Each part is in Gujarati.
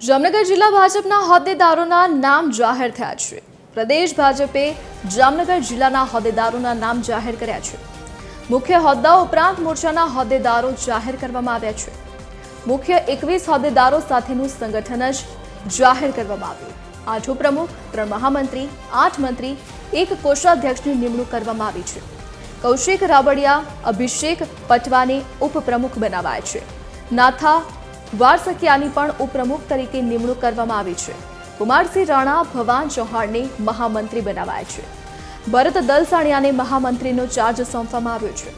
જામનગર જિલ્લા ભાજપના હોદ્દેદારોના નામ જાહેર થયા છે। પ્રદેશ ભાજપે જામનગર જિલ્લાના હોદ્દેદારોના નામ જાહેર કર્યા છે। મુખ્ય હોદ્દાઓ ઉપરાંત મોરચાના હોદ્દેદારો જાહેર કરવામાં આવ્યા છે। મુખ્ય 21 હોદ્દેદારો સાથેનું સંગઠન જ જાહેર કરવામાં આવ્યું। 8 ઉપપ્રમુખ, 3 મહામંત્રી, 8 મંત્રી, 1 કોષાધ્યક્ષની નિમણૂક કરવામાં આવી છે। કૌશિક રાબડિયા, અભિષેક પટવાને ઉપપ્રમુખ બનાવાયા છે। નાથા વારસકિયાની પણ ઉપપ્રમુખ તરીકે નિમણૂક કરવામાં આવી છે। કુમારસિંહ રાણા, ભવાન ચૌહાણને મહામંત્રી બનાવાયા છે। ભરત દલસાણિયાને મહામંત્રીનો ચાર્જ સોંપવામાં આવ્યો છે।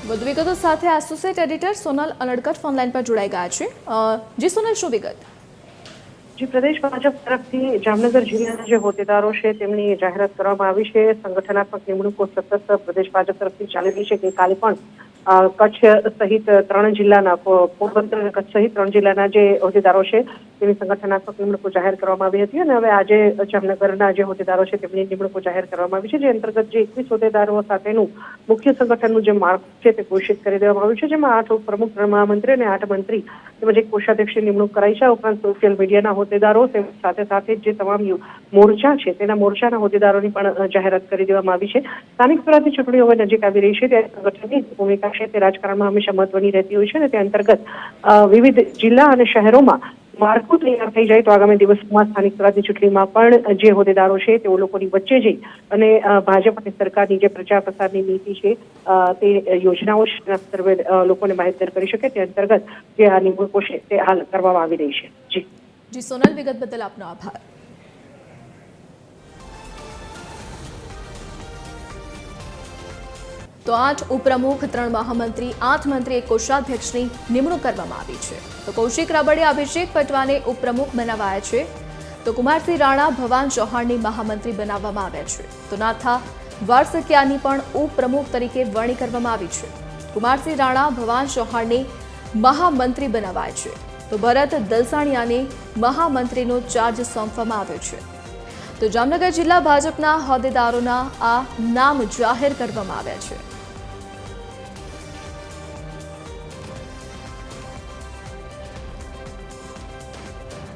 વધુ વિગતો સાથે associate editor Sonal Anadkat phone line પર જોડાઈ ગયા છે। જી સોનલ, શું વિગત? પ્રદેશ ભાજપ તરફથી જામનગર જિલ્લાના જે હોદ્દેદારો છે તેમની જાહેરાત કરવામાં આવી છે। સંગઠનાત્મક નિમણૂકો સતત પ્રદેશ ભાજપ તરફથી ચાલી રહી છે। ગઈકાલે પણ કચ્છ સહિત 3 જિલ્લાના પોરબંદર અને કચ્છ સહિત 3 જિલ્લાના જે હોદ્દેદારો છે તેની સંગઠનાત્મક નિમણૂકો જાહેર કરવામાં આવી હતી અને હવે આજે જામનગરના જે હોદ્દેદારો છે તેમની નિમણૂકો જાહેર કરવામાં આવી છે, જે અંતર્ગત જે 21 હોદ્દેદારો સાથેનું મુખ્ય સંગઠનનું જે માળખું છે તે ઘોષિત કરી દેવામાં આવ્યું છે, જેમાં 8 ઉપપ્રમુખ, 3 મહામંત્રી અને 8 મંત્રી તેમજ એક કોષાધ્યક્ષની નિમણૂક કરાઈ છે। ઉપરાંત સોશિયલ મીડિયાના હોદ્દેદારો સાથે સાથે જે તમામ મોરચા છે તેના મોરચાના હોદ્દેદારોની પણ જાહેરાત કરી દેવામાં આવી છે। સ્થાનિક સ્વરાજની ચૂંટણીઓ હવે નજીક આવી રહી છે ત્યારે સંગઠનની ભૂમિકા છે તે રાજકારણમાં હંમેશા મહત્વની રહેતી હોય છે અને તે અંતર્ગત વિવિધ જિલ્લા અને શહેરોમાં માળખું તૈયાર થઈ જાય તો આગામી દિવસોમાં સ્થાનિક સ્વરાજની ચૂંટણીમાં પણ જે હોદ્દેદારો છે તેઓ લોકોની વચ્ચે જઈ અને ભાજપ અને સરકારની જે પ્રચાર પ્રસારની નીતિ છે તે યોજનાઓ છે તેના સર્વે લોકોને માહિતગાર કરી શકે તે અંતર્ગત જે આ નિમણૂકો છે તે હાલ કરવામાં આવી રહી છે। જી સોનલ, વિગત બદલ આપનો આભાર। તો 8 ઉપપ્રમુખ, 3 મહામંત્રી, 8 મંત્રી, 1 કોષાધ્યક્ષની નિમણૂક કરવામાં આવી છે। તો કૌશિક રાબડિયા, અભિષેક પટવાને ઉપપ્રમુખ બનાવાયા છે। તો કુમારસિંહ રાણા, ભવાન ચૌહાણને મહામંત્રી બનાવવામાં આવ્યા છે। તો નાથા વારસકિયાની પણ ઉપપ્રમુખ તરીકે વરણી કરવામાં આવી છે। કુમારસિંહ રાણા, ભવાન ચૌહાણને મહામંત્રી બનાવાયા છે। તો ભરત દલસાણિયાને મહામંત્રીનો ચાર્જ સોંપવામાં આવ્યો છે। તો જામનગર જિલ્લા ભાજપના હોદ્દેદારોના આ નામ જાહેર કરવામાં આવ્યા છે।